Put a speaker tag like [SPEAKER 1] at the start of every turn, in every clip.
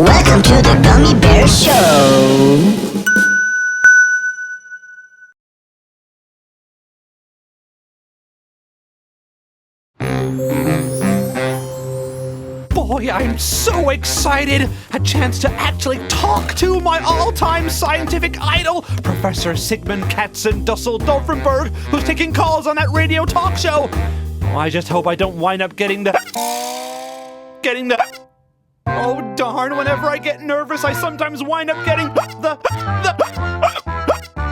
[SPEAKER 1] Welcome to the Gummy Bear Show.
[SPEAKER 2] Boy, I'm so excited! A chance to actually talk to my all-time scientific idol, Professor Sigmund Katzen-Dusseldorfenberg, who's taking calls on that radio talk show. Oh, I just hope I don't wind up getting the... Oh, darn, whenever I get nervous, I sometimes wind up getting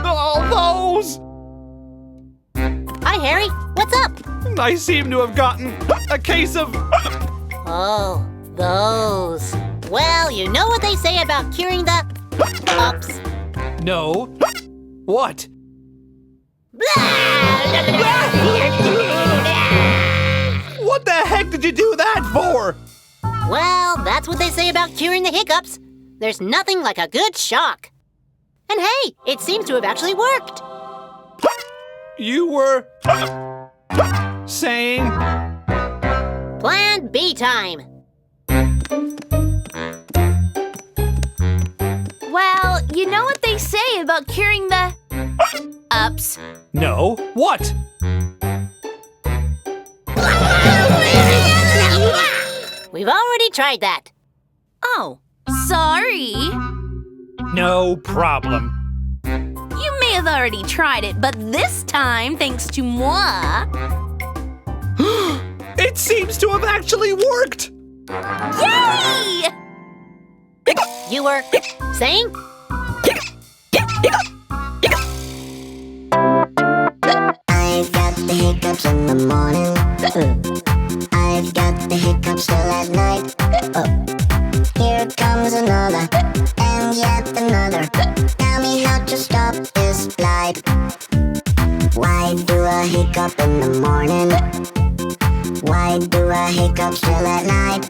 [SPEAKER 2] all those!
[SPEAKER 3] Hi, Harry. What's up?
[SPEAKER 2] I seem to have gotten a case of...
[SPEAKER 3] Oh, those. Well, you know what they say about curing the hiccups.
[SPEAKER 2] No. What? What the heck did you do that for?
[SPEAKER 3] Well, that's what they say about curing the hiccups. There's nothing like a good shock. And hey, it seems to have actually worked.
[SPEAKER 2] You were... saying...
[SPEAKER 3] Plan B time.
[SPEAKER 4] Well, you know what they say about curing the... ups.
[SPEAKER 2] No. What?
[SPEAKER 3] We've already tried that.
[SPEAKER 4] Oh, sorry.
[SPEAKER 2] No problem.
[SPEAKER 4] You may have already tried it, but this time, thanks to moi...
[SPEAKER 2] It seems to have actually worked!
[SPEAKER 4] Yay!
[SPEAKER 3] You were saying?
[SPEAKER 1] I've got the hiccups in the morning. I've got the hiccups till at night. Here comes another, and yet another. Tell me how to stop this blight. Why do I hiccup in the morning? Why do I hiccup till at night?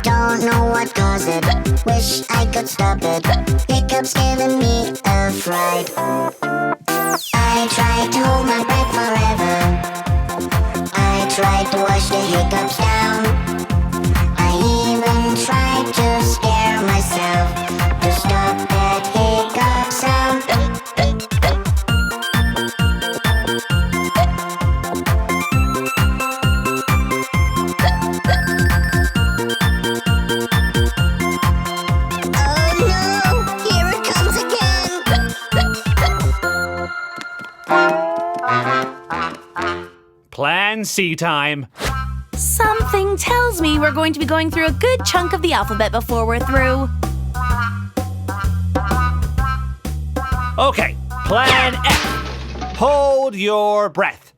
[SPEAKER 1] Don't know what caused it. Wish I could stop it. Hiccups giving me a fright. I tried to hold my breath forever. I tried to wash the hiccups down. I even tried to scare myself to stop that hiccup sound.
[SPEAKER 2] Plan C time.
[SPEAKER 4] Something tells me we're going to be going through a good chunk of the alphabet before we're through.
[SPEAKER 2] Okay, Plan F. Hold your breath.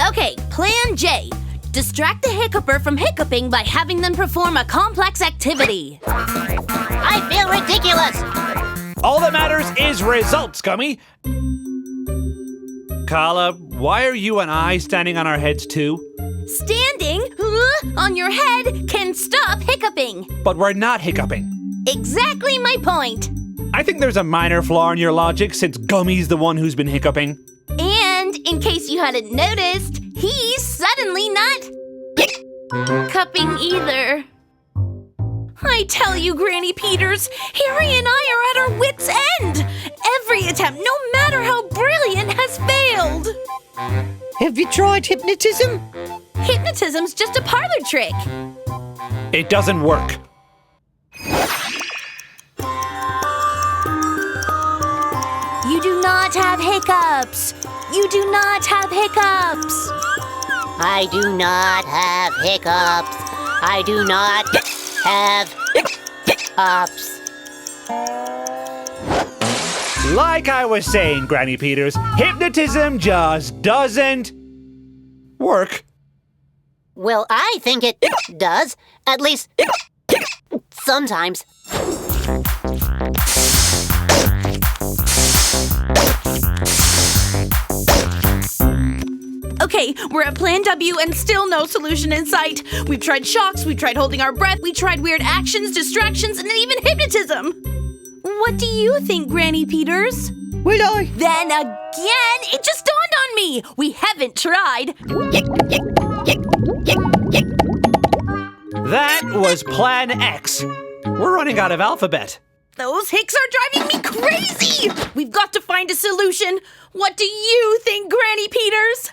[SPEAKER 4] Okay, Plan J. Distract the hiccuper from hiccuping by having them perform a complex activity.
[SPEAKER 3] I feel ridiculous.
[SPEAKER 2] All that matters is results, Gummy. Kala, why are you and I standing on our heads too?
[SPEAKER 4] Standing on your head can stop hiccuping.
[SPEAKER 2] But we're not hiccuping.
[SPEAKER 4] Exactly my point.
[SPEAKER 2] I think there's a minor flaw in your logic since Gummy's the one who's been hiccuping.
[SPEAKER 4] And in case you hadn't noticed, he's suddenly not hiccuping either. I tell you, Granny Peters, Harry and I are at our wits' end. Every attempt, no matter how brilliant, has failed.
[SPEAKER 5] Have you tried hypnotism?
[SPEAKER 4] Hypnotism's just a parlor trick.
[SPEAKER 2] It doesn't work.
[SPEAKER 4] You do not have hiccups. You do not have hiccups.
[SPEAKER 3] I do not have hiccups. I do not have hiccups.
[SPEAKER 2] Like I was saying, Granny Peters, hypnotism just doesn't work.
[SPEAKER 3] Well, I think it does. At least sometimes.
[SPEAKER 4] Okay, we're at Plan W and still no solution in sight. We've tried shocks, we've tried holding our breath, we tried weird actions, distractions, and even hypnotism. What do you think, Granny Peters?
[SPEAKER 5] Will I?
[SPEAKER 4] Then again, it just dawned on me. We haven't tried
[SPEAKER 2] That was Plan X. We're running out of alphabet.
[SPEAKER 4] Those hicks are driving me crazy! We've got to find a solution. What do you think, Granny Peters?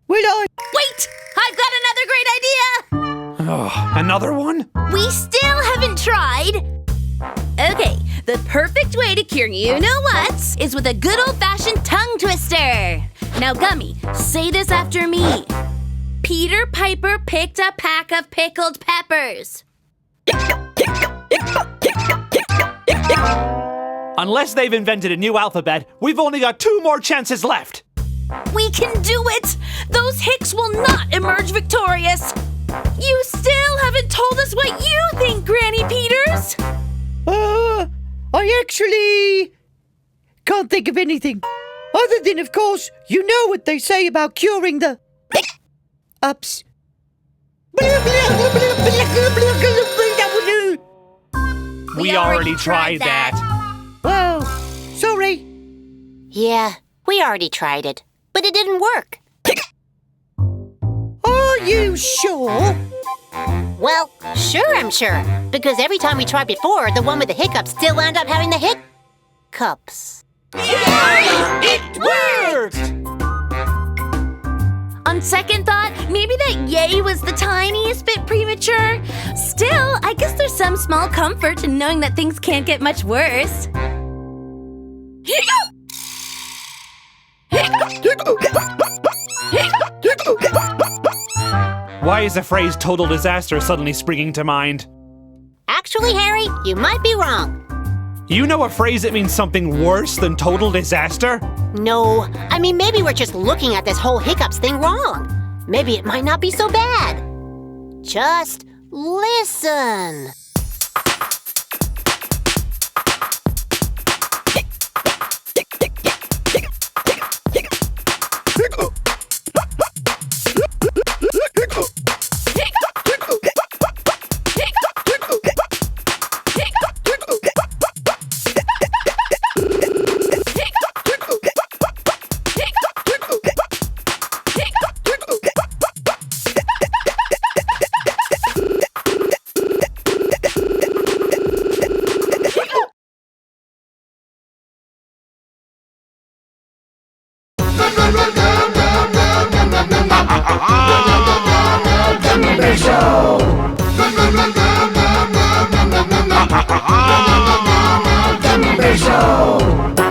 [SPEAKER 4] Wait! I've got another great idea!
[SPEAKER 2] Oh, another one?
[SPEAKER 4] We still haven't tried. Okay, the perfect way to cure you-know-whats is with a good old-fashioned tongue twister. Now, Gummy, say this after me. Peter Piper picked a pack of pickled peppers.
[SPEAKER 2] Unless they've invented a new alphabet, we've only got 2 more chances left.
[SPEAKER 4] We can do it! Those hicks will not emerge victorious. You still haven't told us what you think, Granny Peters.
[SPEAKER 5] I actually can't think of anything. Other than, of course, you know what they say about curing the ups.
[SPEAKER 2] We already tried that.
[SPEAKER 5] Well, sorry.
[SPEAKER 3] Yeah, we already tried it, but it didn't work.
[SPEAKER 5] Are you sure?
[SPEAKER 3] Well, sure I'm sure, because every time we tried before, the one with the hiccups still wound up having the hiccups.
[SPEAKER 2] It worked!
[SPEAKER 4] On second thought, maybe that yay was the tiniest bit premature. Still, I guess there's some small comfort in knowing that things can't get much worse.
[SPEAKER 2] Why is the phrase total disaster suddenly springing to mind?
[SPEAKER 3] Actually, Harry, you might be wrong.
[SPEAKER 2] You know a phrase that means something worse than total disaster?
[SPEAKER 3] No, I mean, maybe we're just looking at this whole hiccups thing wrong. Maybe it might not be so bad. Just listen.
[SPEAKER 1] Gummy Bear Show! Gummy Bear Show!